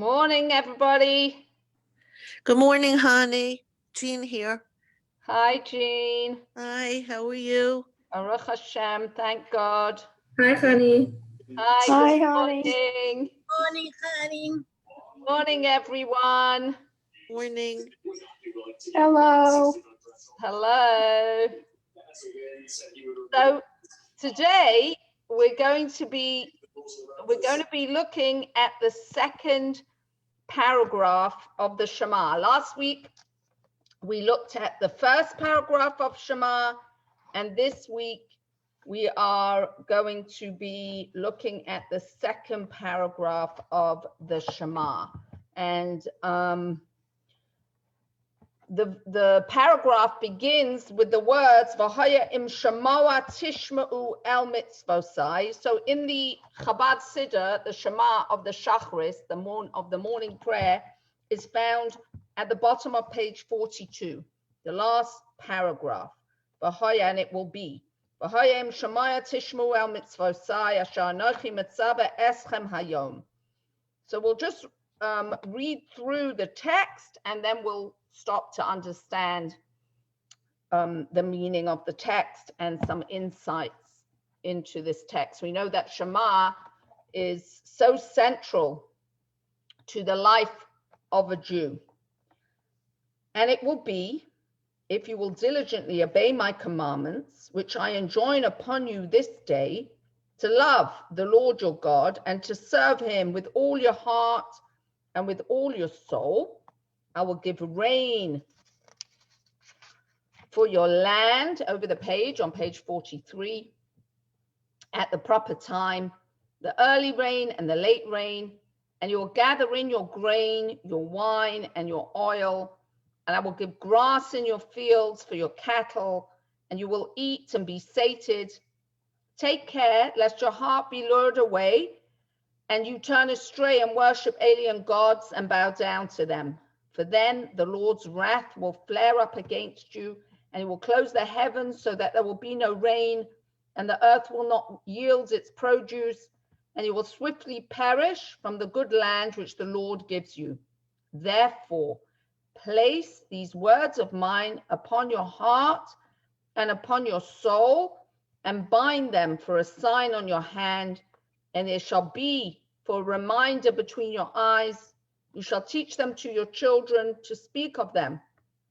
Morning, everybody. Good morning, honey. Jean here. Hi, Jean. Hi, how are you? Baruch Hashem, thank God. Hi, honey. Hi, good honey. morning. Morning, honey. Morning, everyone. Morning. Hello. Hello. So today we're going to be looking at the second paragraph of the Shema. Last week we looked at the first paragraph of Shema, and this week we are going to be looking at the second paragraph of the Shema. And the paragraph begins with the words "V'haya im Shemoa tishma'u el mitzvosai." So in the Chabad Siddur, the Shema of the Shacharis, the morning prayer, is found at the bottom of page 42, the last paragraph. V'haya, and it will be "V'haya im Shemoa tishma'u el mitzvosai asher anochi mitzaveh eschem hayom." So we'll just read through the text, and then we'll stop to understand the meaning of the text and some insights into this text. We know that Shema is so central to the life of a Jew. And it will be, if you will diligently obey my commandments, which I enjoin upon you this day, to love the Lord your God and to serve him with all your heart and with all your soul. I will give rain for your land, over the page on page 43, at the proper time, the early rain and the late rain, and you will gather in your grain, your wine, and your oil, and I will give grass in your fields for your cattle, and you will eat and be sated. Take care lest your heart be lured away, and you turn astray and worship alien gods and bow down to them. For then the Lord's wrath will flare up against you, and he will close the heavens so that there will be no rain, and the earth will not yield its produce, and you will swiftly perish from the good land which the Lord gives you. Therefore, place these words of mine upon your heart and upon your soul, and bind them for a sign on your hand, and it shall be for a reminder between your eyes. You shall teach them to your children, to speak of them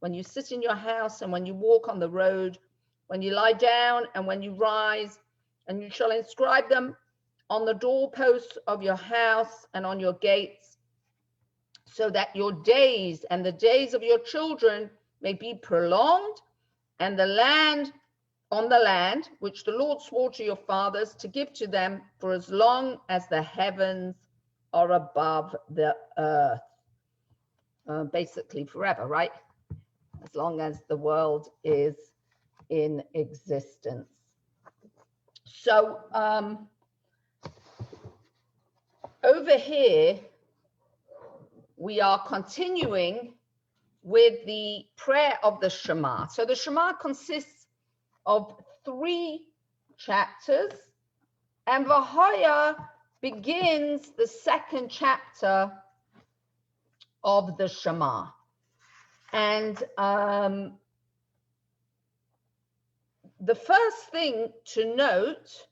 when you sit in your house and when you walk on the road, when you lie down and when you rise, and you shall inscribe them on the doorposts of your house and on your gates, so that your days and the days of your children may be prolonged, and the land which the Lord swore to your fathers to give to them for as long as the heavens are above the earth. Basically forever, right? As long as the world is in existence. So over here, we are continuing with the prayer of the Shema. So the Shema consists of 3 chapters, and V'haya begins the second chapter of the Shema. And the first thing to note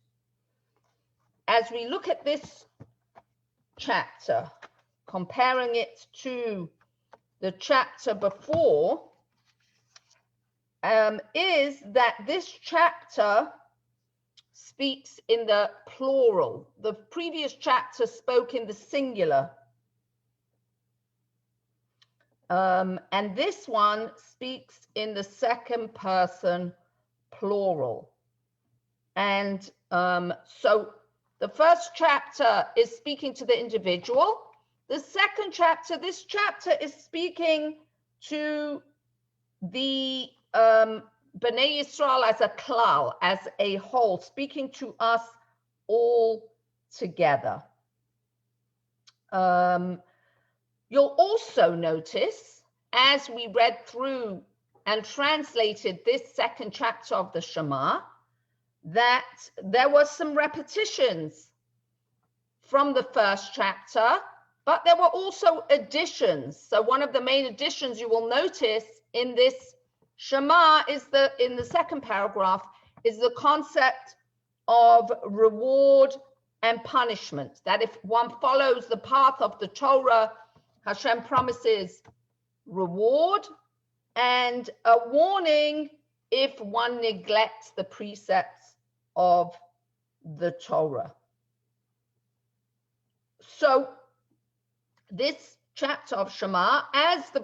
as we look at this chapter, comparing it to the chapter before, is that this chapter speaks in the plural. The previous chapter spoke in the singular. And this one speaks in the second person plural. And so the first chapter is speaking to the individual. The second chapter, this chapter is speaking to the Bnei Yisrael as a klal, as a whole, speaking to us all together. You'll also notice, as we read through and translated this second chapter of the Shema, that there were some repetitions from the first chapter But there were also additions. So one of the main additions you will notice in this Shema is in the second paragraph is the concept of reward and punishment. That if one follows the path of the Torah, Hashem promises reward and a warning if one neglects the precepts of the Torah. So this chapter of Shema, as the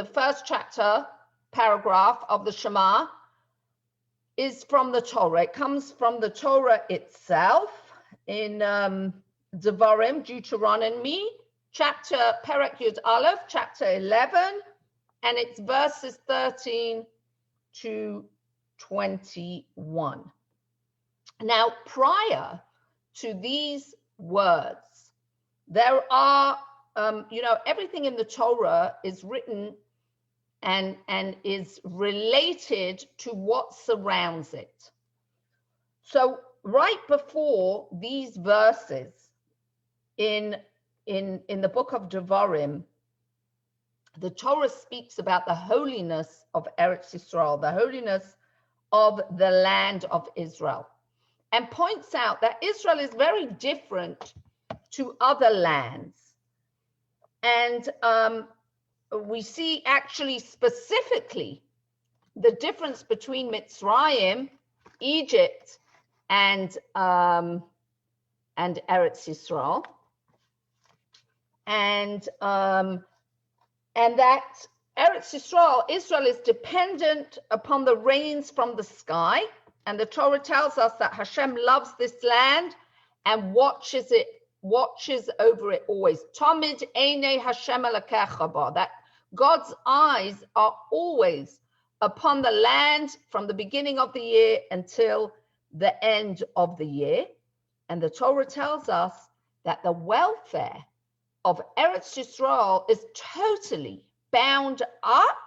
first chapter paragraph of the Shema, is from the Torah. It comes from the Torah itself in Devarim, Deuteronomy, chapter Perek Yud Aleph, chapter 11, and it's verses 13 to 21. Now, prior to these words, there are, everything in the Torah is written and is related to what surrounds it. So right before these verses in the book of Devarim, the Torah speaks about the holiness of Eretz Yisrael, the holiness of the land of Israel, and points out that Israel is very different to other lands. And we see actually specifically the difference between Mitzrayim, Egypt, and Eretz Yisrael, and that Eretz Yisrael, Israel is dependent upon the rains from the sky, and the Torah tells us that Hashem loves this land and watches over it always. Tamid einei Hashem elakecha ba, that God's eyes are always upon the land from the beginning of the year until the end of the year. And the Torah tells us that the welfare of Eretz Yisrael is totally bound up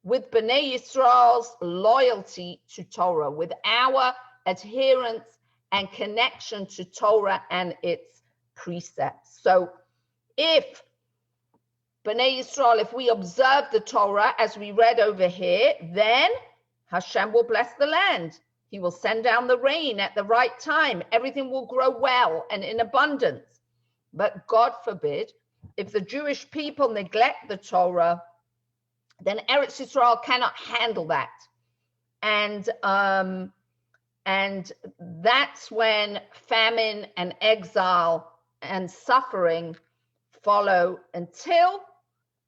with Bnei Yisrael's loyalty to Torah, with our adherence and connection to Torah and its precepts. So if Bnei Yisrael, if we observe the Torah as we read over here, then Hashem will bless the land. He will send down the rain at the right time. Everything will grow well and in abundance. But God forbid, if the Jewish people neglect the Torah, then Eretz Yisrael cannot handle that. And that's when famine and exile and suffering follow, until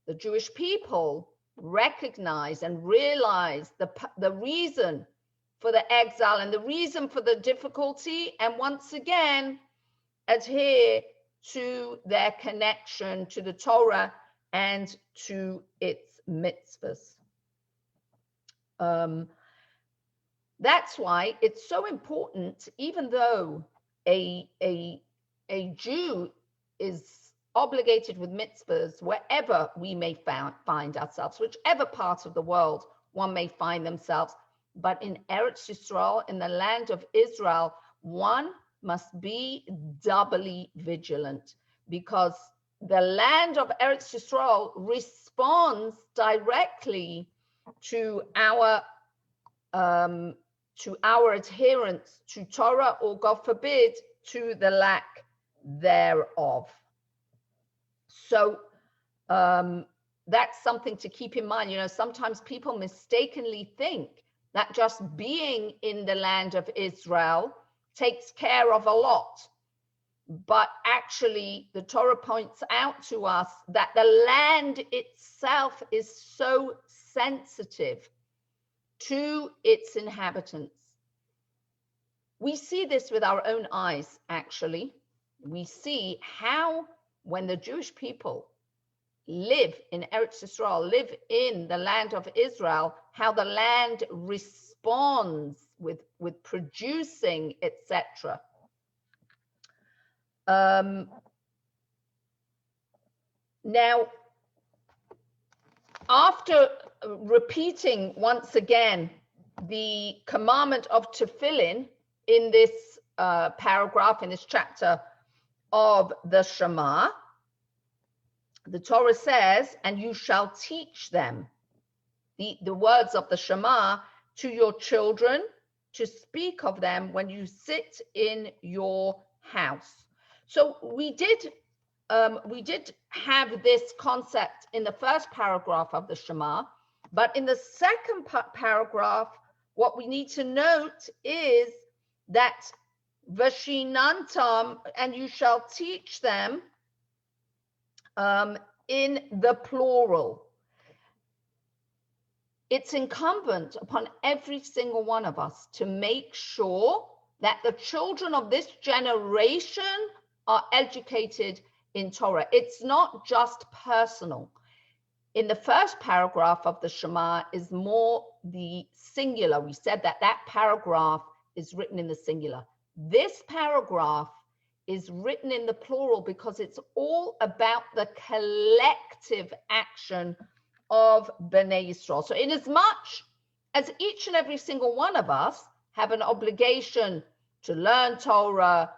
the Jewish people recognize and realize the reason for the exile and the reason for the difficulty, and once again adhere to their connection to the Torah and to its mitzvahs. That's why it's so important, even though a Jew is obligated with mitzvahs wherever we may find ourselves, whichever part of the world one may find themselves. But in Eretz Yisrael, in the land of Israel, one must be doubly vigilant, because the land of Eretz Yisrael responds directly to our adherence to Torah, or God forbid, to the lack thereof. So that's something to keep in mind. Sometimes people mistakenly think that just being in the land of Israel takes care of a lot. But actually, the Torah points out to us that the land itself is so sensitive to its inhabitants. We see this with our own eyes, actually. We see how, when the Jewish people live in Eretz Yisrael, live in the land of Israel, how the land responds with producing, etc. Now, after repeating once again the commandment of tefillin in this paragraph, in this chapter of the Shema, the Torah says, and you shall teach them the words of the Shema to your children, to speak of them when you sit in your house. So we did have this concept in the first paragraph of the Shema, but in the second paragraph, what we need to note is that Vashinantam, and you shall teach them, in the plural. It's incumbent upon every single one of us to make sure that the children of this generation are educated in Torah. It's not just personal. In the first paragraph of the Shema is more the singular. We said that that paragraph is written in the singular. This paragraph is written in the plural because it's all about the collective action of Bnei Yisrael. So in as much as each and every single one of us have an obligation to learn Torah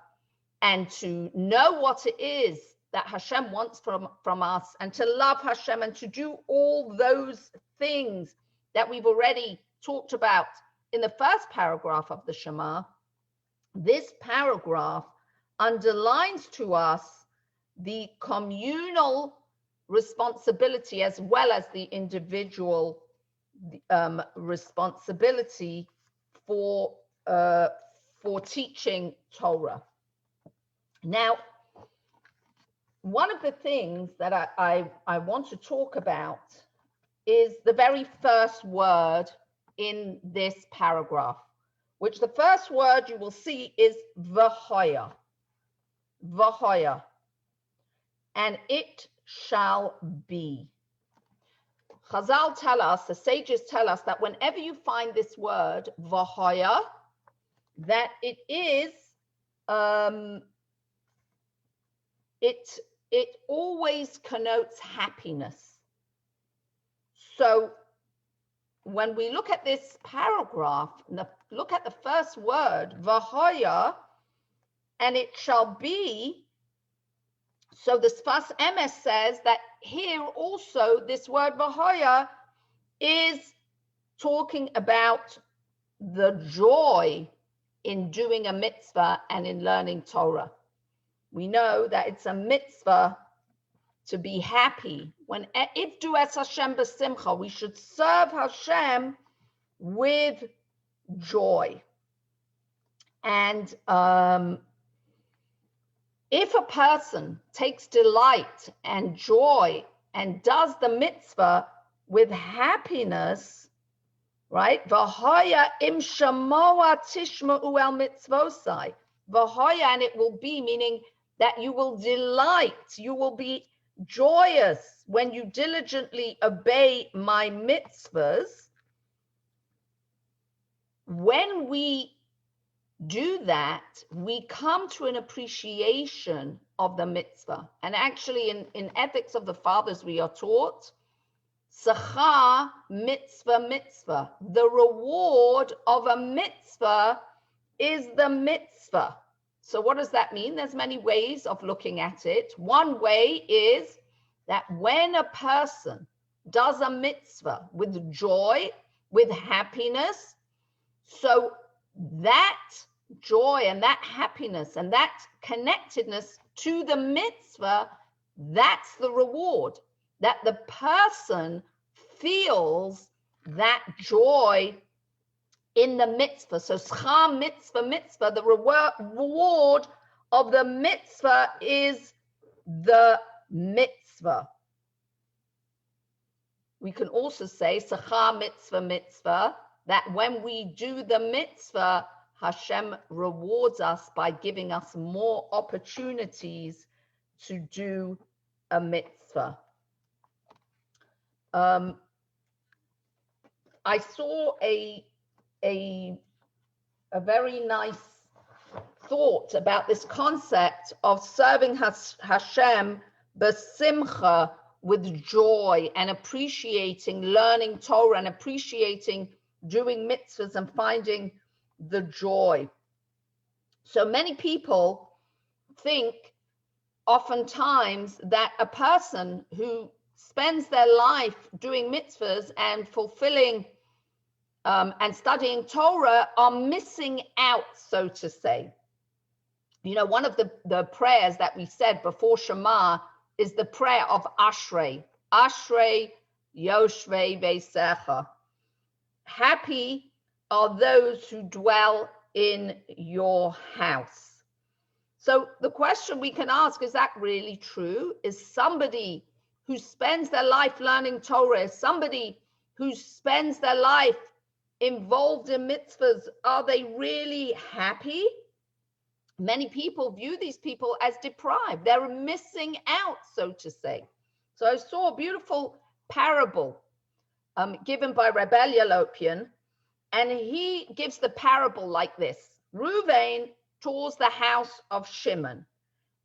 and to know what it is that Hashem wants from us, and to love Hashem and to do all those things that we've already talked about in the first paragraph of the Shema, this paragraph underlines to us the communal responsibility as well as the individual responsibility for teaching Torah. Now, one of the things that I want to talk about is the very first word in this paragraph, which the first word you will see is v'hoya. V'hoya. And it shall be. Chazal tell us, the sages tell us, that whenever you find this word v'hoya, that it is it always connotes happiness. So when we look at this paragraph, look at the first word, v'hoya, and it shall be. So the Sfas Emes says that here also this word v'hoya is talking about the joy in doing a mitzvah and in learning Torah. We know that it's a mitzvah to be happy. When Ivdu es Hashem b'simcha, we should serve Hashem with joy. And if a person takes delight and joy and does the mitzvah with happiness, right? V'hoya im shamoa tishma'u el mitzvosai. V'hoya, and it will be, meaning that you will delight, you will be joyous when you diligently obey my mitzvahs. When we do that, we come to an appreciation of the mitzvah. And actually in Ethics of the Fathers, we are taught, Sachar mitzvah mitzvah. The reward of a mitzvah is the mitzvah. So what does that mean? There's many ways of looking at it. One way is that when a person does a mitzvah with joy, with happiness, so that joy and that happiness and that connectedness to the mitzvah, that's the reward, that the person feels that joy in the mitzvah. So schar mitzvah mitzvah, the reward of the mitzvah is the mitzvah. We can also say schar mitzvah mitzvah, that when we do the mitzvah, Hashem rewards us by giving us more opportunities to do a mitzvah. I saw a very nice thought about this concept of serving Hashem b'simcha, with joy, and appreciating learning Torah and appreciating doing mitzvahs and finding the joy. So many people think oftentimes that a person who spends their life doing mitzvahs and fulfilling and studying Torah are missing out, so to say. You know, one of the prayers that we said before Shema is the prayer of Ashrei. Ashrei Yoshvei Beisecha. Happy are those who dwell in your house. So the question we can ask, is that really true? Is somebody who spends their life learning Torah, somebody who spends their life involved in mitzvahs, are they really happy? Many people view these people as deprived. They're missing out, so to say. So I saw a beautiful parable given by Rebbe Yalopian, and he gives the parable like this. Reuven tours the house of Shimon,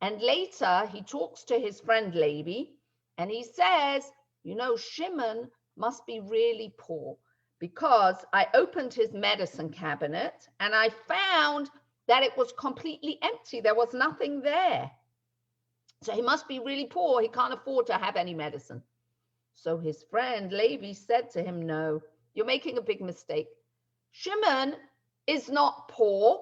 and later he talks to his friend Levi, and he says, you know, Shimon must be really poor, because I opened his medicine cabinet and I found that it was completely empty. There was nothing there. So he must be really poor. He can't afford to have any medicine. So his friend Levi said to him, no, you're making a big mistake. Shimon is not poor.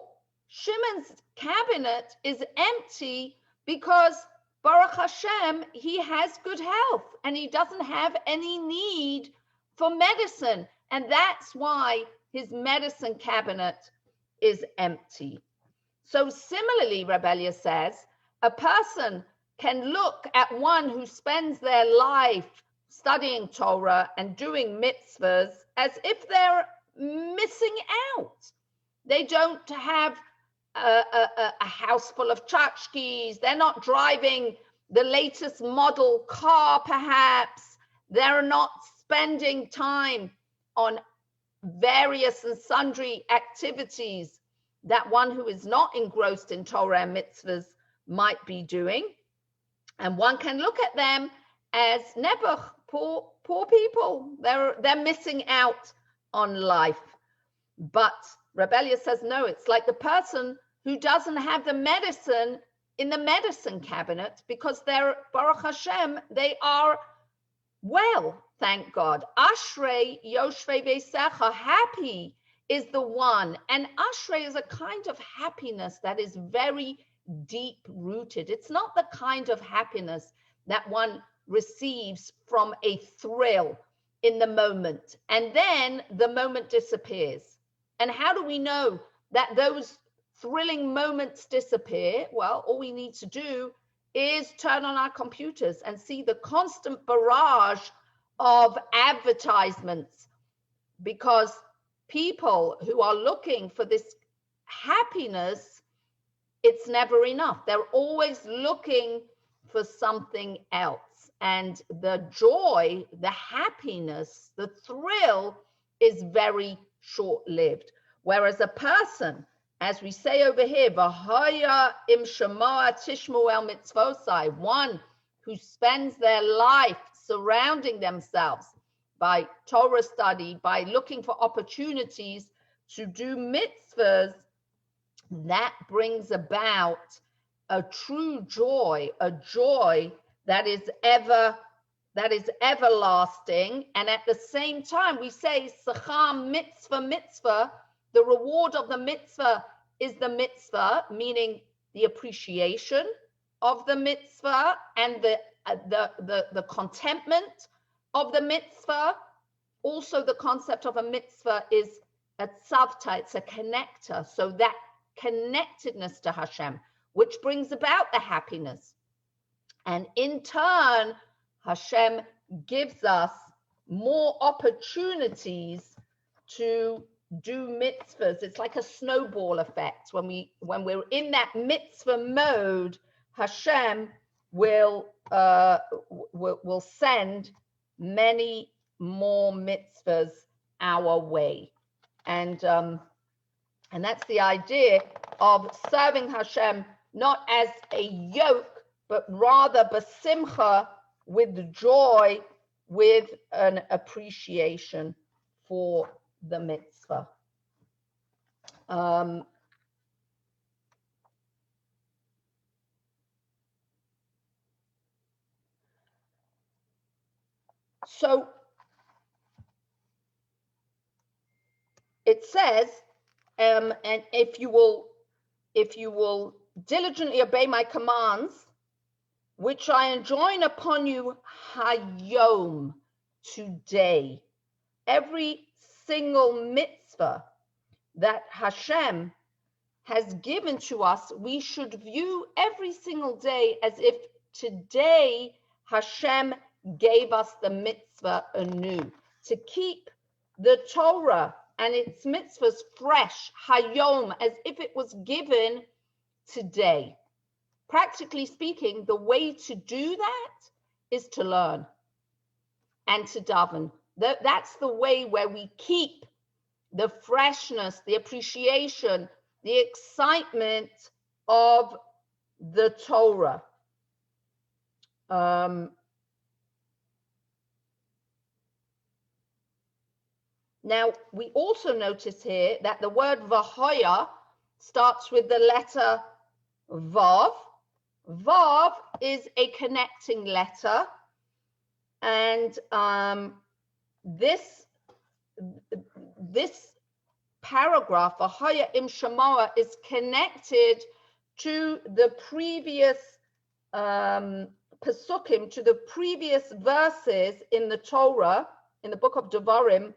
Shimon's cabinet is empty because Baruch Hashem, he has good health and he doesn't have any need for medicine. And that's why his medicine cabinet is empty. So similarly, Rebellia says, a person can look at one who spends their life studying Torah and doing mitzvahs as if they're missing out. They don't have a house full of tchotchkes. They're not driving the latest model car, perhaps. They're not spending time on various and sundry activities that one who is not engrossed in Torah and mitzvahs might be doing. And one can look at them as nebuch, poor people. They're missing out on life. But Rebellia says, no, it's like the person who doesn't have the medicine in the medicine cabinet, because they're, Baruch Hashem, they are well, thank God. Ashrei Yoshvei Beisecha, happy is the one. And Ashrei is a kind of happiness that is very deep rooted. It's not the kind of happiness that one receives from a thrill in the moment, and then the moment disappears. And how do we know that those thrilling moments disappear? Well, all we need to do is turn on our computers and see the constant barrage of advertisements, because people who are looking for this happiness, it's never enough. They're always looking for something else. And the joy, the happiness, the thrill is very short-lived. Whereas a person, as we say over here, V'haya im Shema tishmu el mitzvosai, one who spends their life surrounding themselves by Torah study, by looking for opportunities to do mitzvahs, that brings about a true joy, a joy that is everlasting. And at the same time, we say, Sacham mitzvah mitzvah, the reward of the mitzvah is the mitzvah, meaning the appreciation of the mitzvah and the contentment of the mitzvah. Also, the concept of a mitzvah is a tzavta, it's a connector. So that connectedness to Hashem, which brings about the happiness. And in turn, Hashem gives us more opportunities to do mitzvahs. It's like a snowball effect. When we're in that mitzvah mode, Hashem will send many more mitzvahs our way. And that's the idea of serving Hashem not as a yoke, but rather basimcha, with joy, with an appreciation for the mitzvah. So it says, and if you will diligently obey my commands, which I enjoin upon you hayom, today. Every single mitzvah that Hashem has given to us, we should view every single day as if today Hashem gave us the mitzvah anew. To keep the Torah and its mitzvahs fresh, hayom, as if it was given today. Practically speaking, the way to do that is to learn and to daven. That's the way where we keep the freshness, the appreciation, the excitement of the Torah. Now, we also notice here that the word vahoya starts with the letter vav. Vav is a connecting letter, and this paragraph, vahoya im Shema, is connected to the previous pasukim, to the previous verses in the Torah, in the book of Devarim,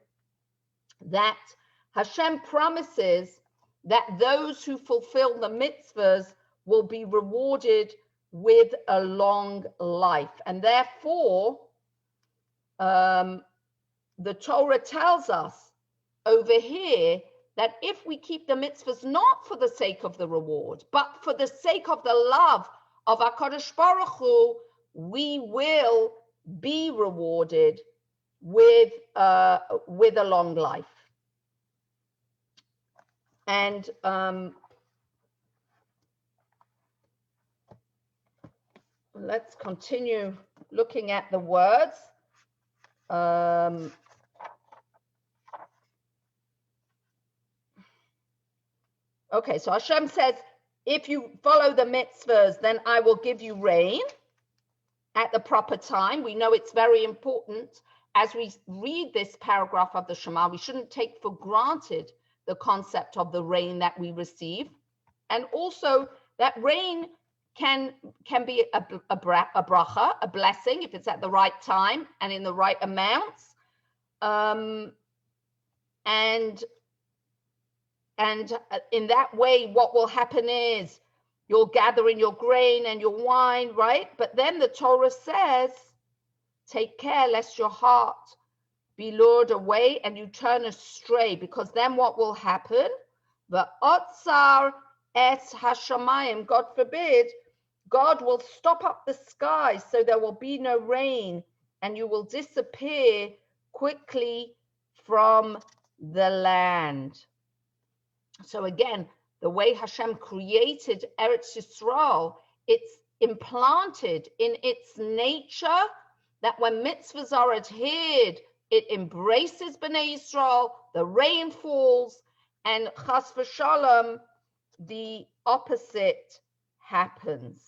that Hashem promises that those who fulfill the mitzvahs will be rewarded with a long life. And therefore, the Torah tells us over here that if we keep the mitzvahs not for the sake of the reward, but for the sake of the love of HaKadosh Baruch Hu, we will be rewarded with a long life. And let's continue looking at the words. Okay, so Hashem says, if you follow the mitzvahs, then I will give you rain at the proper time. We know it's very important. As we read this paragraph of the Shema, we shouldn't take for granted the concept of the rain that we receive. And also that rain can be a bracha, a blessing, if it's at the right time and in the right amounts. And in that way, what will happen is you'll gather in your grain and your wine, right? But then the Torah says, take care lest your heart be lured away and you turn astray, because then what will happen? The otsar es hashamayim, God forbid, God will stop up the sky so there will be no rain and you will disappear quickly from the land. So again, the way Hashem created Eretz Yisrael, it's implanted in its nature that when mitzvahs are adhered, it embraces Bnei Yisrael, the rain falls, and chas v'shalom, the opposite happens.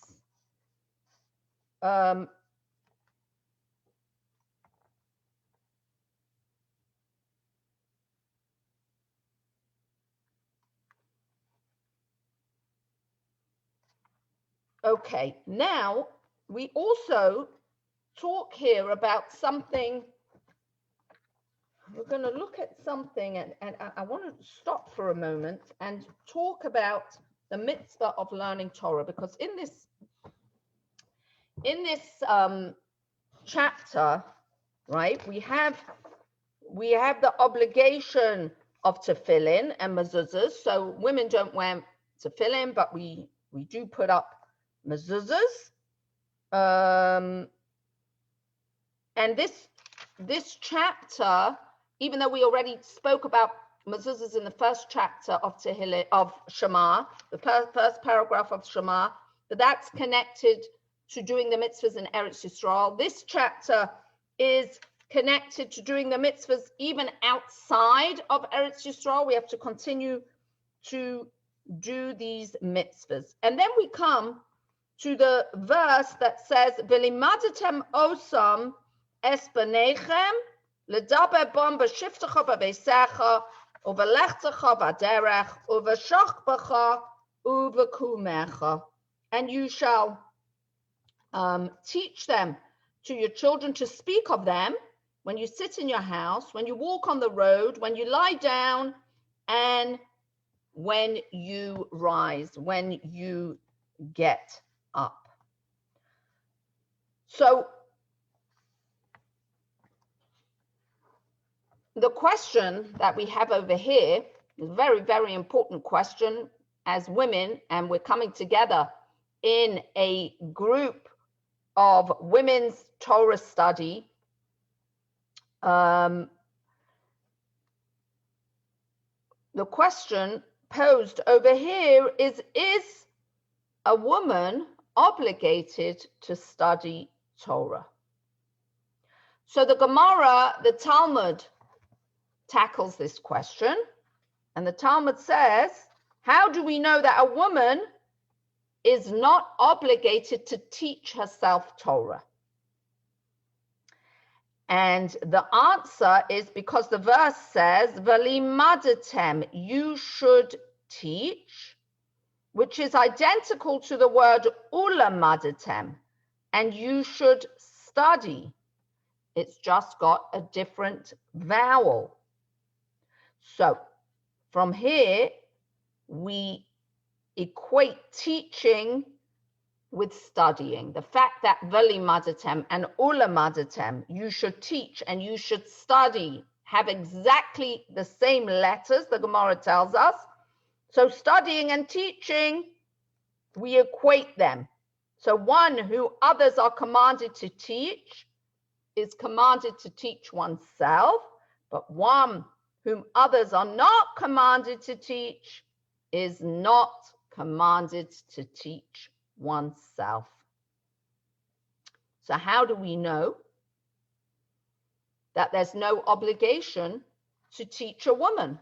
Okay, now we also talk here about something. We're going to look at something, and I want to stop for a moment and talk about the mitzvah of learning Torah, because in this chapter, right, we have the obligation of tefillin and mezuzahs. So women don't wear tefillin, but we do put up mezuzahs. And this chapter, even though we already spoke about mezuzahs in the first chapter of Shema, the first paragraph of Shema, but that's connected to doing the mitzvahs in Eretz Yisrael. This chapter is connected to doing the mitzvahs even outside of Eretz Yisrael. We have to continue to do these mitzvahs. And then we come to the verse that says, V'limadatem osam es benechem, ledaber bom b'shiftecha b'beisecha, uvelechtecha b'derech, uveshachbecha, uvekumecha. And you shall teach them to your children to speak of them when you sit in your house, when you walk on the road, when you lie down, and when you rise, when you get up. So the question that we have over here is a very, very important question as women, and we're coming together in a group of women's Torah study. The question posed over here is a woman obligated to study Torah? So the Gemara, the Talmud, tackles this question, and the Talmud says, how do we know that a woman is not obligated to teach herself Torah? And the answer is because the verse says, V'limadatem, you should teach, which is identical to the word ulamadatem, and you should study. It's just got a different vowel. So from here, we equate teaching with studying. The fact that v'limadatem and ulamadatem, you should teach and you should study, have exactly the same letters, the Gemara tells us. So studying and teaching, we equate them. So one who others are commanded to teach is commanded to teach oneself, but one whom others are not commanded to teach is not commanded to teach oneself. So how do we know that there's no obligation to teach a woman?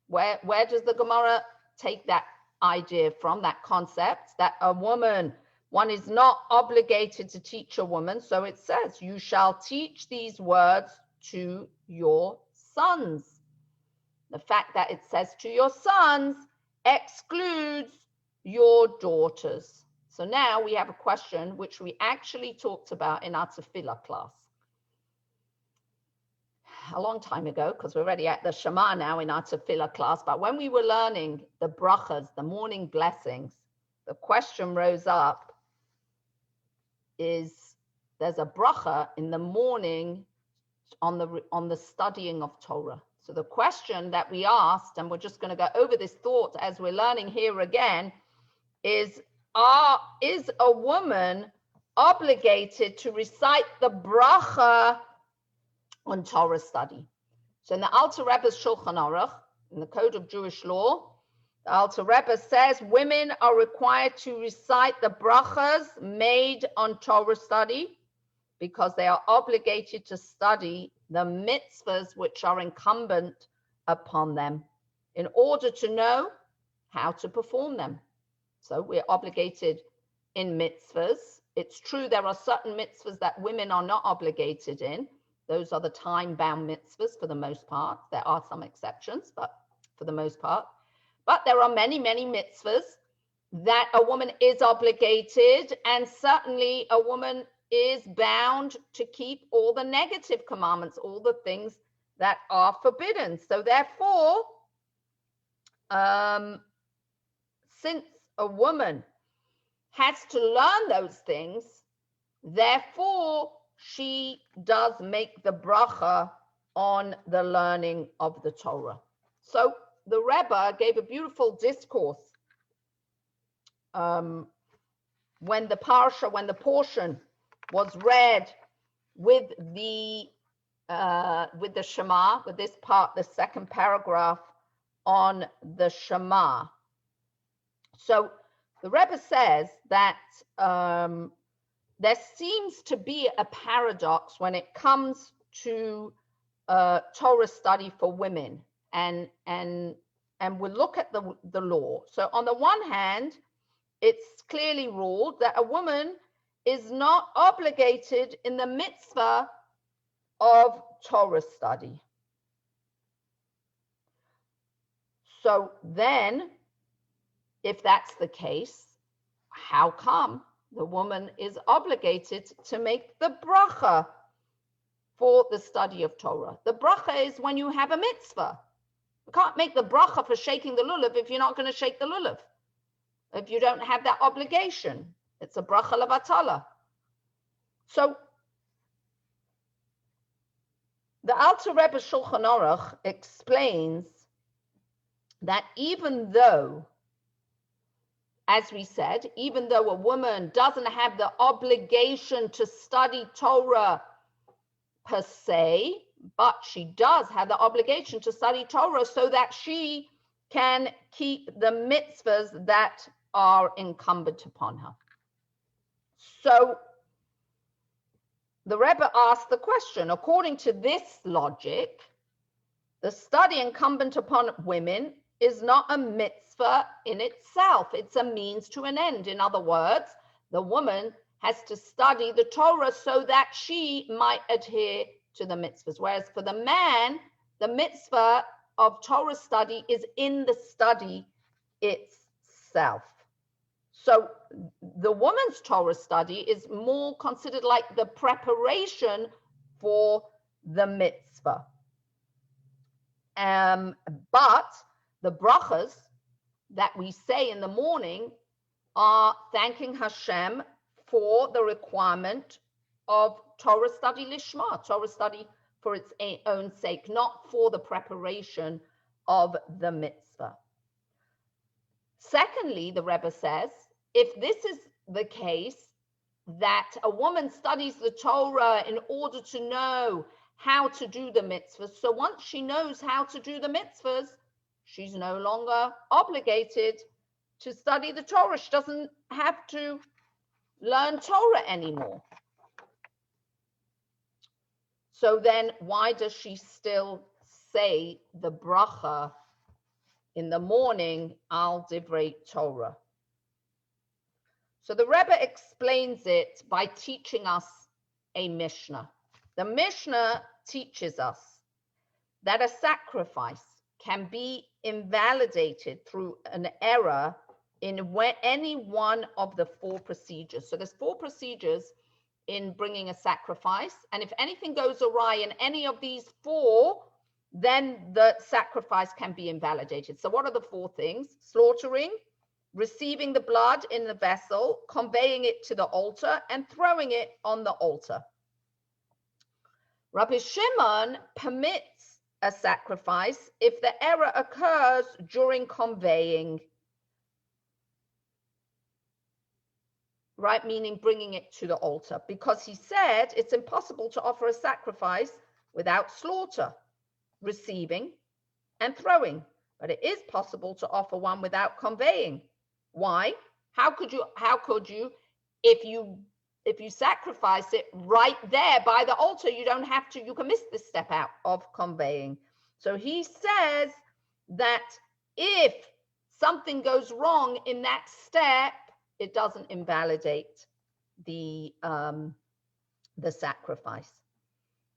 Where does the Gemara take that idea from, that concept that a woman, one is not obligated to teach a woman? So it says, you shall teach these words to your sons. The fact that it says to your sons excludes your daughters. So now we have a question which we actually talked about in our tefillah class a long time ago, because we're already at the Shema now in our tefillah class. But when we were learning the brachas, the morning blessings, the question rose up is there's a bracha in the morning on the studying of Torah. So the question that we asked, and we're just going to go over this thought as we're learning here again, is a woman obligated to recite the bracha on Torah study? So in the Alter Rebbe's Shulchan Aruch, in the Code of Jewish Law, the Alter Rebbe says women are required to recite the brachas made on Torah study because they are obligated to study the mitzvahs which are incumbent upon them in order to know how to perform them. So we're obligated in mitzvahs. It's true there are certain mitzvahs that women are not obligated in. Those are the time-bound mitzvahs for the most part. There are some exceptions, but for the most part. But there are many, many mitzvahs that a woman is obligated, and certainly a woman is bound to keep all the negative commandments, all the things that are forbidden. So therefore, since a woman has to learn those things, therefore she does make the bracha on the learning of the Torah. So the Rebbe gave a beautiful discourse when the portion was read with the Shema, with this part, the second paragraph on the Shema. So the Rebbe says that there seems to be a paradox when it comes to Torah study for women, and we'll look at the law. So on the one hand, it's clearly ruled that a woman is not obligated in the mitzvah of Torah study. So then, if that's the case, how come the woman is obligated to make the bracha for the study of Torah? The bracha is when you have a mitzvah. You can't make the bracha for shaking the lulav if you're not going to shake the lulav, if you don't have that obligation. It's a bracha levatala. So the Alter Rebbe Shulchan Aruch explains that even though, as we said, even though a woman doesn't have the obligation to study Torah per se, but she does have the obligation to study Torah so that she can keep the mitzvahs that are incumbent upon her. So the Rebbe asked the question, according to this logic, the study incumbent upon women is not a mitzvah in itself. It's a means to an end. In other words, the woman has to study the Torah so that she might adhere to the mitzvahs. Whereas for the man, the mitzvah of Torah study is in the study itself. So the woman's Torah study is more considered like the preparation for the mitzvah. But the brachas that we say in the morning are thanking Hashem for the requirement of Torah study lishma, Torah study for its own sake, not for the preparation of the mitzvah. Secondly, the Rebbe says, if this is the case, that a woman studies the Torah in order to know how to do the mitzvahs, so once she knows how to do the mitzvahs, she's no longer obligated to study the Torah. She doesn't have to learn Torah anymore. So then why does she still say the bracha in the morning, al divrei Torah? So the Rebbe explains it by teaching us a Mishnah. The Mishnah teaches us that a sacrifice can be invalidated through an error in any one of the four procedures. So there's four procedures in bringing a sacrifice. And if anything goes awry in any of these four, then the sacrifice can be invalidated. So what are the four things? Slaughtering, receiving the blood in the vessel, conveying it to the altar, and throwing it on the altar. Rabbi Shimon permits a sacrifice if the error occurs during conveying, right? Meaning bringing it to the altar, because he said it's impossible to offer a sacrifice without slaughter, receiving, and throwing, but it is possible to offer one without conveying. Why? How could you if you sacrifice it right there by the altar, you don't have to, you can miss this step out of conveying. So he says that if something goes wrong in that step, it doesn't invalidate the sacrifice.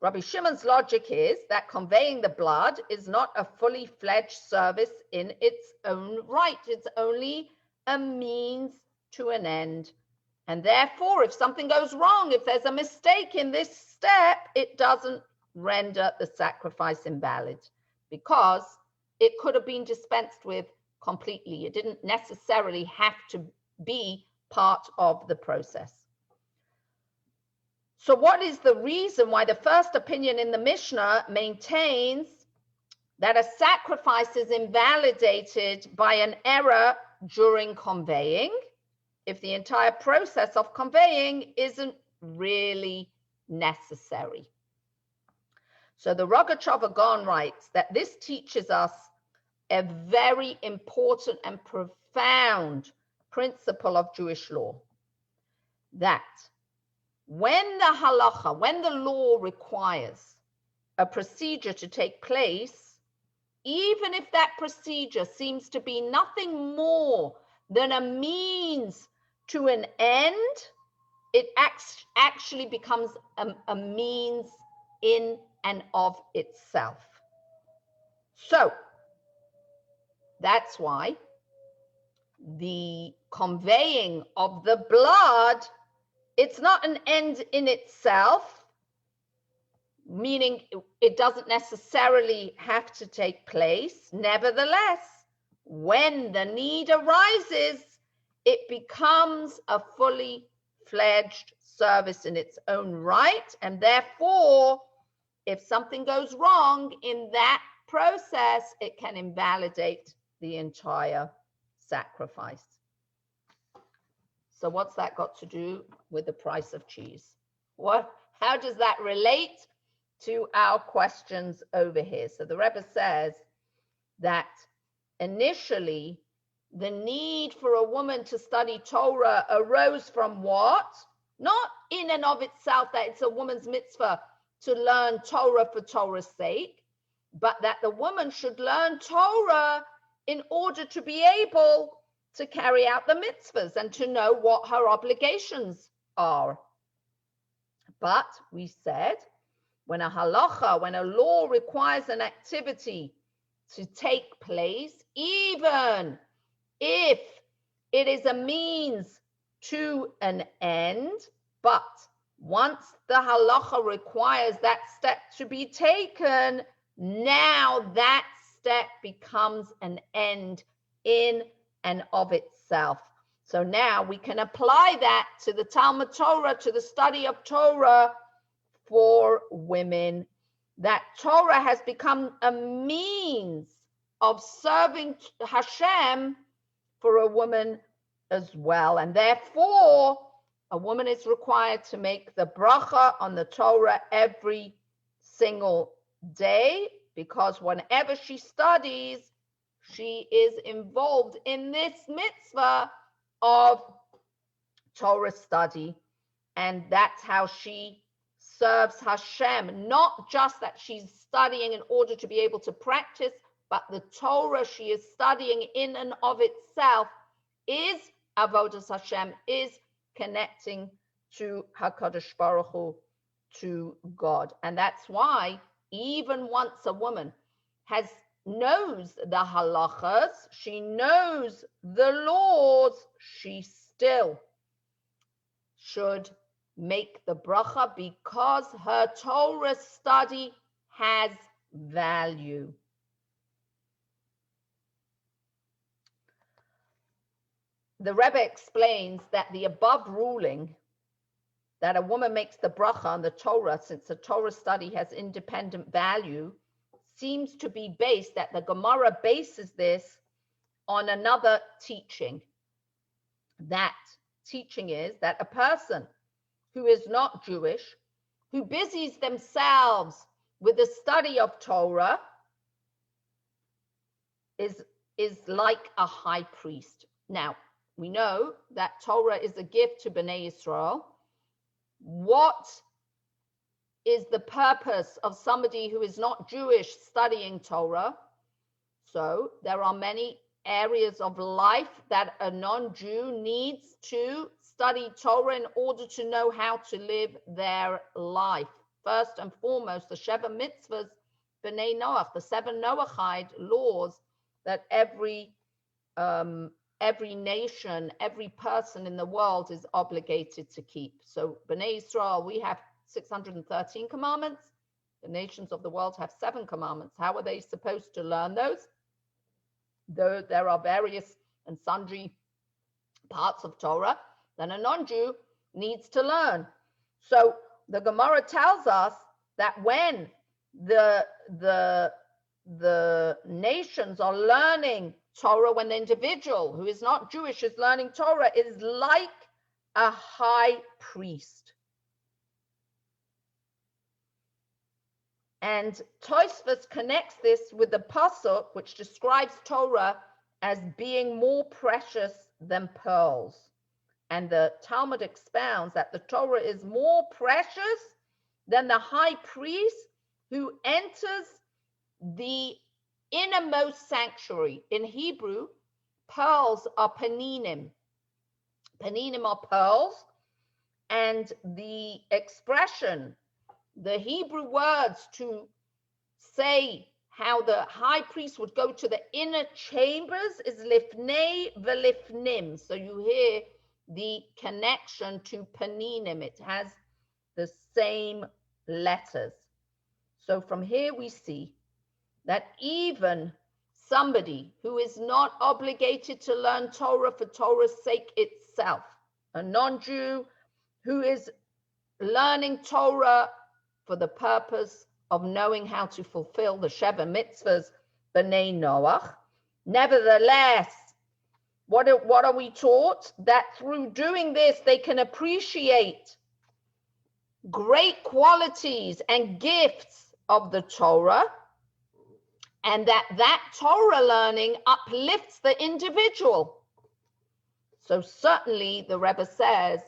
Rabbi Shimon's logic is that conveying the blood is not a fully fledged service in its own right. It's only a means to an end. And therefore, if something goes wrong, if there's a mistake in this step, it doesn't render the sacrifice invalid, because it could have been dispensed with completely. It didn't necessarily have to be part of the process. So what is the reason why the first opinion in the Mishnah maintains that a sacrifice is invalidated by an error during conveying, if the entire process of conveying isn't really necessary? So the Rogatchover Gaon writes that this teaches us a very important and profound principle of Jewish law, that when the halacha, when the law requires a procedure to take place, even if that procedure seems to be nothing more than a means to an end, it actually becomes a means in and of itself. So that's why the conveying of the blood, it's not an end in itself, meaning it doesn't necessarily have to take place. Nevertheless, when the need arises, it becomes a fully fledged service in its own right. And therefore, if something goes wrong in that process, it can invalidate the entire sacrifice. So what's that got to do with the price of cheese? How does that relate to our questions over here? So the Rebbe says that initially the need for a woman to study Torah arose from what? Not in and of itself that it's a woman's mitzvah to learn Torah for Torah's sake, but that the woman should learn Torah in order to be able to carry out the mitzvahs and to know what her obligations are. But we said, when a halacha, when a law requires an activity to take place, even if it is a means to an end, but once the halacha requires that step to be taken, now that step becomes an end in and of itself. So now we can apply that to the Talmud Torah, to the study of Torah for women, that Torah has become a means of serving Hashem for a woman as well. And therefore, a woman is required to make the bracha on the Torah every single day, because whenever she studies, she is involved in this mitzvah of Torah study. And that's how she serves Hashem. Not just that she's studying in order to be able to practice, but the Torah she is studying in and of itself is avodas Hashem, is connecting to HaKadosh Baruch Hu, to God. And that's why even once a woman knows the halachas, she knows the laws, she still should make the bracha because her Torah study has value. The Rebbe explains that the above ruling that a woman makes the bracha on the Torah, since the Torah study has independent value, seems to be based, that the Gemara bases this on another teaching. That teaching is that a person who is not Jewish, who busies themselves with the study of Torah, is like a high priest. Now, we know that Torah is a gift to Bnei Israel. What is the purpose of somebody who is not Jewish studying Torah? So there are many areas of life that a non-Jew needs to study Torah in order to know how to live their life. First and foremost, the Sheva Mitzvahs, B'nai Noach, the 7 Noachide laws that every nation, every person in the world is obligated to keep. So B'nai Israel, we have 613 commandments. The nations of the world have 7 commandments. How are they supposed to learn those? Though there are various and sundry parts of Torah that a non-Jew needs to learn. So the Gemara tells us that when the nations are learning Torah, when the individual who is not Jewish is learning Torah, it is like a high priest. And Tosfos connects this with the pasuk, which describes Torah as being more precious than pearls. And the Talmud expounds that the Torah is more precious than the high priest who enters the innermost sanctuary. In Hebrew, pearls are paninim. Paninim are pearls, and the expression The Hebrew words to say how the high priest would go to the inner chambers is lifnei velifnim. So you hear the connection to paninim. It has the same letters. So from here we see that even somebody who is not obligated to learn Torah for Torah's sake itself, a non-Jew who is learning Torah for the purpose of knowing how to fulfill the Sheva mitzvahs, B'nai Noach. Nevertheless, what are we taught? That through doing this, they can appreciate great qualities and gifts of the Torah, and that Torah learning uplifts the individual. So certainly, the Rebbe says,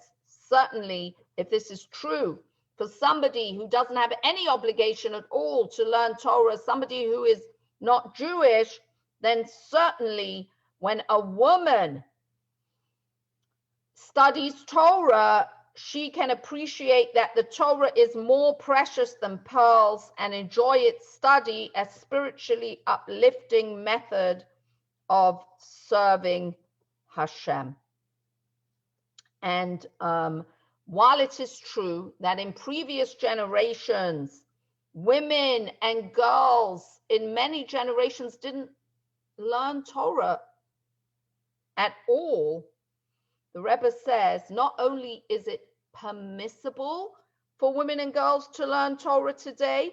certainly, if this is true, for somebody who doesn't have any obligation at all to learn Torah, somebody who is not Jewish, then certainly when a woman studies Torah, she can appreciate that the Torah is more precious than pearls and enjoy its study as spiritually uplifting method of serving Hashem. And while it is true that in previous generations, women and girls in many generations didn't learn Torah at all, the Rebbe says not only is it permissible for women and girls to learn Torah today,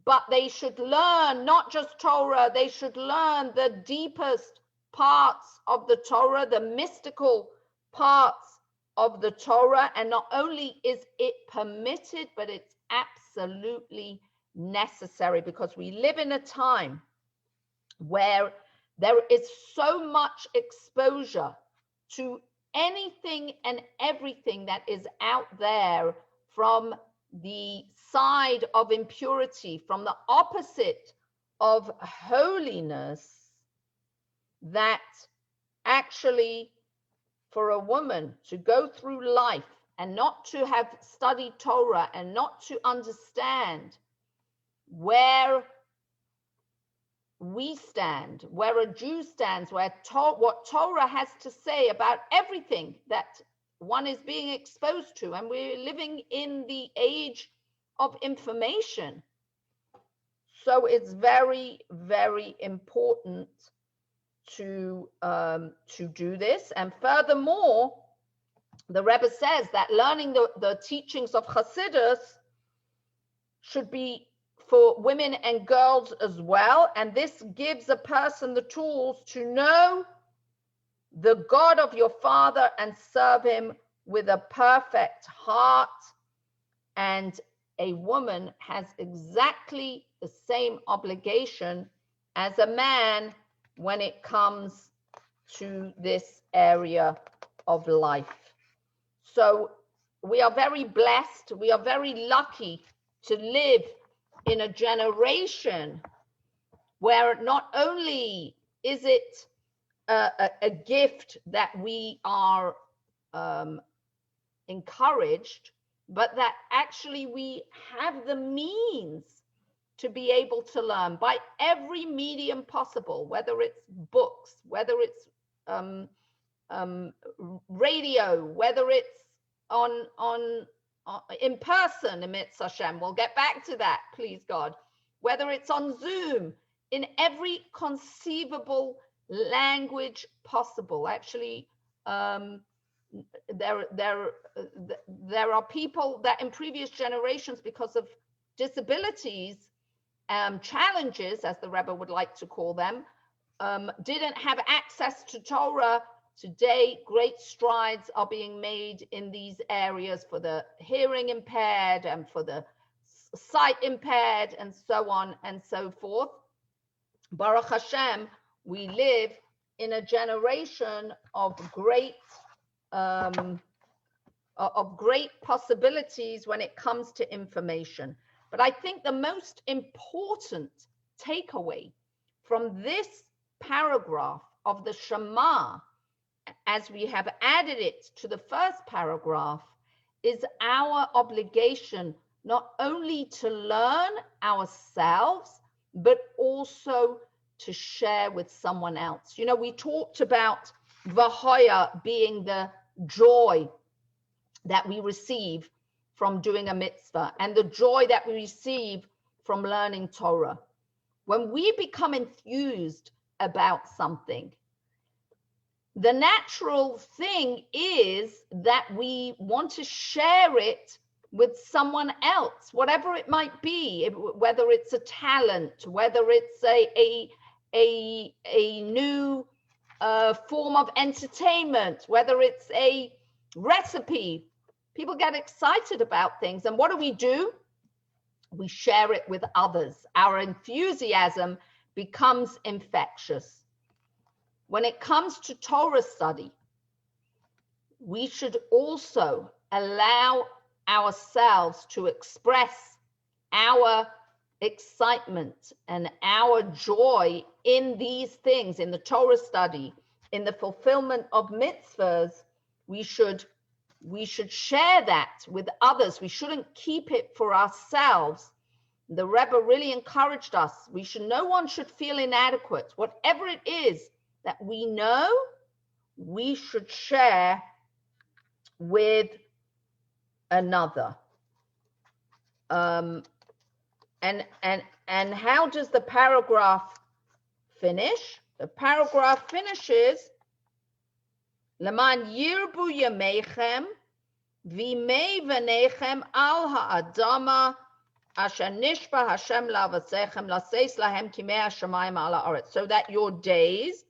but they should learn not just Torah, they should learn the deepest parts of the Torah, the mystical parts of the Torah. And not only is it permitted, but it's absolutely necessary, because we live in a time where there is so much exposure to anything and everything that is out there from the side of impurity, from the opposite of holiness, that actually for a woman to go through life and not to have studied Torah and not to understand where we stand, where a Jew stands, what Torah has to say about everything that one is being exposed to. And we're living in the age of information. So it's very, very important to do this. And furthermore, the Rebbe says that learning the teachings of Hasidus should be for women and girls as well. And this gives a person the tools to know the God of your father and serve him with a perfect heart. And a woman has exactly the same obligation as a man when it comes to this area of life. So we are very blessed. We are very lucky to live in a generation where not only is it a gift that we are encouraged, but that actually we have the means to be able to learn by every medium possible, whether it's books, whether it's radio, whether it's on in person, in Mitzvah Hashem. We'll get back to that, please God. Whether it's on Zoom, in every conceivable language possible. Actually, there are people that in previous generations, because of disabilities, challenges, as the Rebbe would like to call them, didn't have access to Torah. Today, great strides are being made in these areas for the hearing impaired and for the sight impaired and so on and so forth. Baruch Hashem, we live in a generation of great possibilities when it comes to information. But I think the most important takeaway from this paragraph of the Shema, as we have added it to the first paragraph, is our obligation not only to learn ourselves, but also to share with someone else. You know, we talked about Vahoya being the joy that we receive from doing a mitzvah and the joy that we receive from learning Torah. When we become enthused about something, the natural thing is that we want to share it with someone else, whatever it might be, whether it's a talent, whether it's a new form of entertainment, whether it's a recipe. People get excited about things, and what do? We share it with others. Our enthusiasm becomes infectious. When it comes to Torah study, we should also allow ourselves to express our excitement and our joy in these things, in the Torah study, in the fulfillment of mitzvahs. We should share that with others. We shouldn't keep it for ourselves. The Rebbe really encouraged us. No one should feel inadequate. Whatever it is that we know, we should share with another. And how does the paragraph finish? The paragraph finishes, Leman yirbu yameichem v'mei v'neichem al ha'adama asher nishba Hashem la'avasechem laseis lahem kimei hashamayim ala ha'aretz, so that your days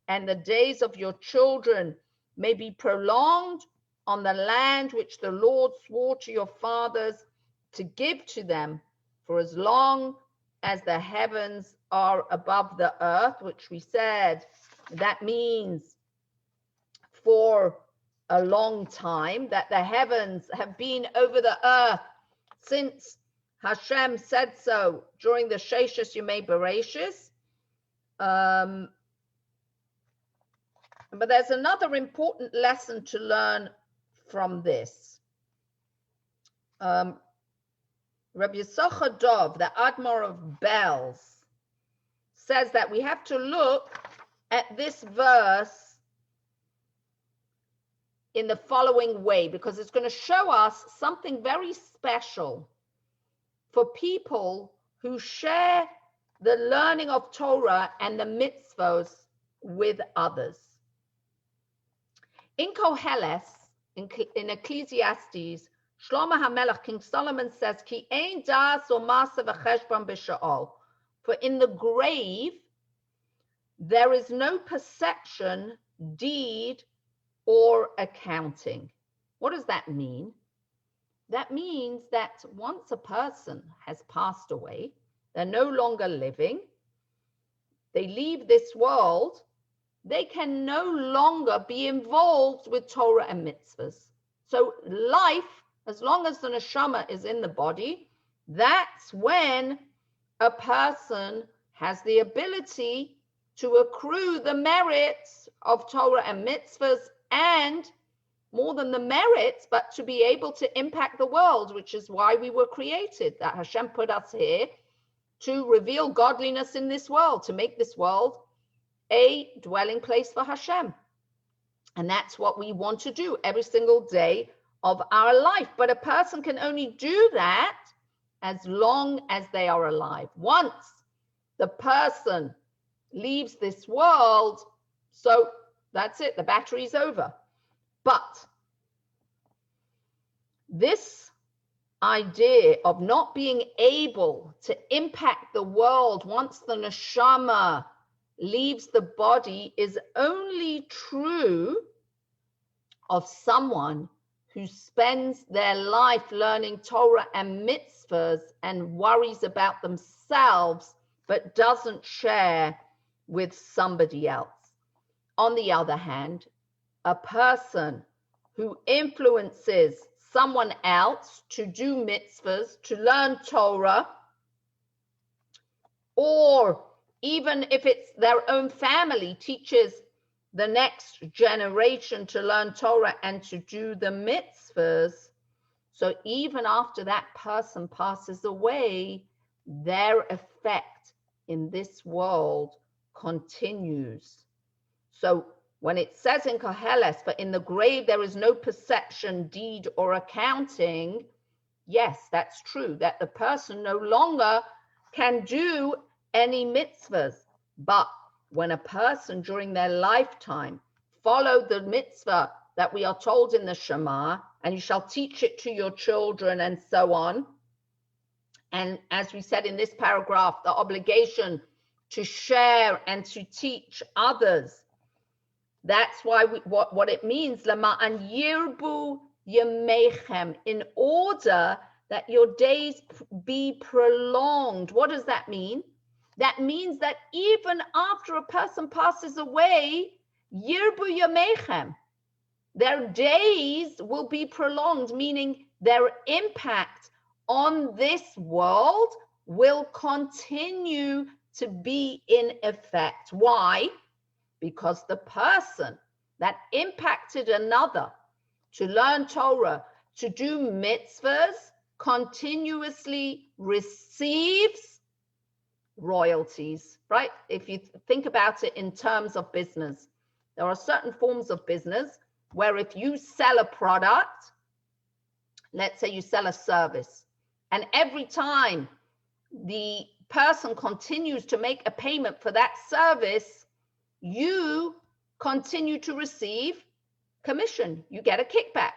and the days of your children may be prolonged on the land which the Lord swore to your fathers to give to them for as long as the heavens are above the earth, which we said that means for a long time, that the heavens have been over the earth since Hashem said so during the Sheshis Yemei Bereshis. But there's another important lesson to learn from this. Rabbi Yisachar Dov, the Admor of Belz, says that we have to look at this verse in the following way, because it's going to show us something very special for people who share the learning of Torah and the mitzvahs with others. In Koheles, in Ecclesiastes, Shlomo HaMelech, King Solomon says, Ki ein das o masa v'cheshbon b'sha'ol. For in the grave, there is no perception, deed, or accounting. What does that mean? That means that once a person has passed away, they're no longer living, they leave this world, they can no longer be involved with Torah and mitzvahs. So life, as long as the neshama is in the body, that's when a person has the ability to accrue the merits of Torah and mitzvahs, and more than the merits, but to be able to impact the world, which is why we were created, that Hashem put us here to reveal godliness in this world, to make this world a dwelling place for Hashem. And that's what we want to do every single day of our life. But a person can only do that as long as they are alive. Once the person leaves this world, so that's it, the battery's over. But this idea of not being able to impact the world once the neshama leaves the body is only true of someone who spends their life learning Torah and mitzvahs and worries about themselves, but doesn't share with somebody else. On the other hand, a person who influences someone else to do mitzvahs, to learn Torah, or even if it's their own family, teaches the next generation to learn Torah and to do the mitzvahs, So even after that person passes away, their effect in this world continues. So when it says in Koheles, for in the grave there is no perception, deed, or accounting, yes, that's true, that the person no longer can do any mitzvahs. But when a person during their lifetime followed the mitzvah that we are told in the Shema, and you shall teach it to your children, and so on, and as we said in this paragraph, the obligation to share and to teach others, that's why what it means, Lama'an yirbu yemechem, in order that your days be prolonged. What does that mean? That means that even after a person passes away, yirbu yemechem, their days will be prolonged, meaning their impact on this world will continue to be in effect. Why? Because the person that impacted another to learn Torah, to do mitzvahs, continuously receives royalties, right? If you think about it in terms of business, there are certain forms of business where if you sell a product, let's say you sell a service, and every time the person continues to make a payment for that service, you continue to receive commission. You get a kickback.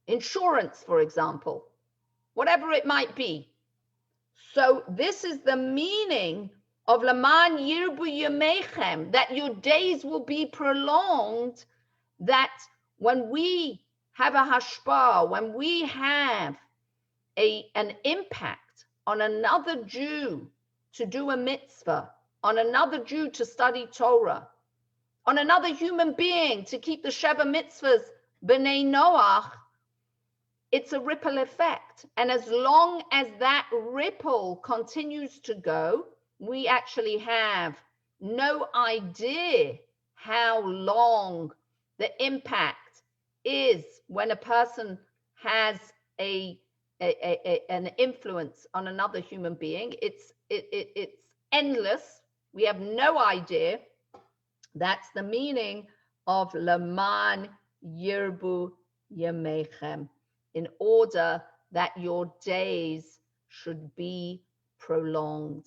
Insurance, for example, whatever it might be. So this is the meaning of Laman Yirbu Yemechem, that your days will be prolonged, that when we have a hashpah, when we have an impact on another Jew to do a mitzvah, on another Jew to study Torah, on another human being to keep the Sheva mitzvahs, B'nai Noach, it's a ripple effect. And as long as that ripple continues to go, we actually have no idea how long the impact is when a person has an influence on another human being. It's endless. We have no idea. That's the meaning of Laman Yirbu Yemechem, in order that your days should be prolonged.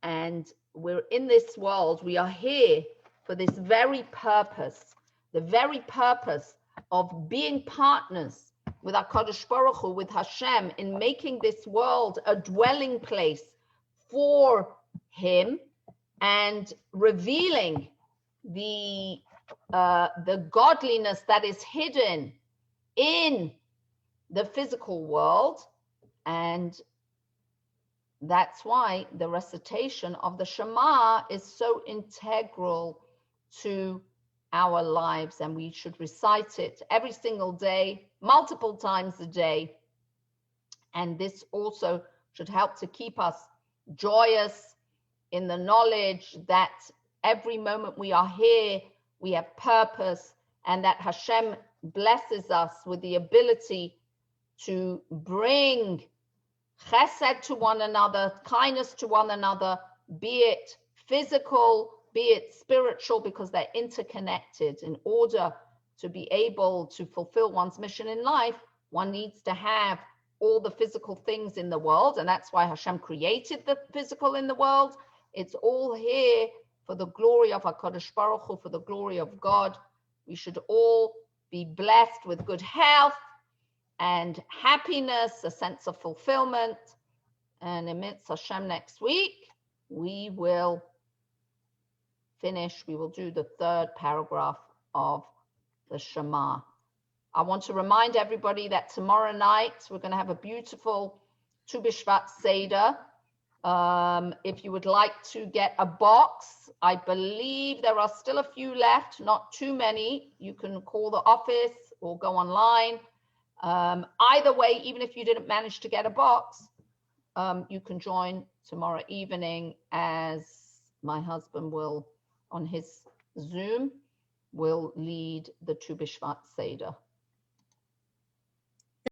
And we're in this world, we are here for this very purpose, the very purpose of being partners with HaKadosh Baruch Hu, with Hashem, in making this world a dwelling place for Him, and revealing the godliness that is hidden in the physical world. And that's why the recitation of the Shema is so integral to our lives, and we should recite it every single day, multiple times a day. And this also should help to keep us joyous in the knowledge that every moment we are here, we have purpose, and that Hashem blesses us with the ability to bring chesed to one another, kindness to one another, be it physical, be it spiritual, because they're interconnected. In order to be able to fulfill one's mission in life, one needs to have all the physical things in the world, and that's why Hashem created the physical in the world. It's all here for the glory of HaKadosh Baruch Hu, for the glory of God. We should all be blessed with good health and happiness, a sense of fulfillment. And amidst Hashem next week, we will do the third paragraph of the Shema. I want to remind everybody that tomorrow night, we're going to have a beautiful Tu B'Shvat Seder. If you would like to get a box, I believe there are still a few left, not too many. You can call the office or go online. Either way, even if you didn't manage to get a box, you can join tomorrow evening, as my husband will, on his Zoom, will lead the Tu B'Shvat Seder.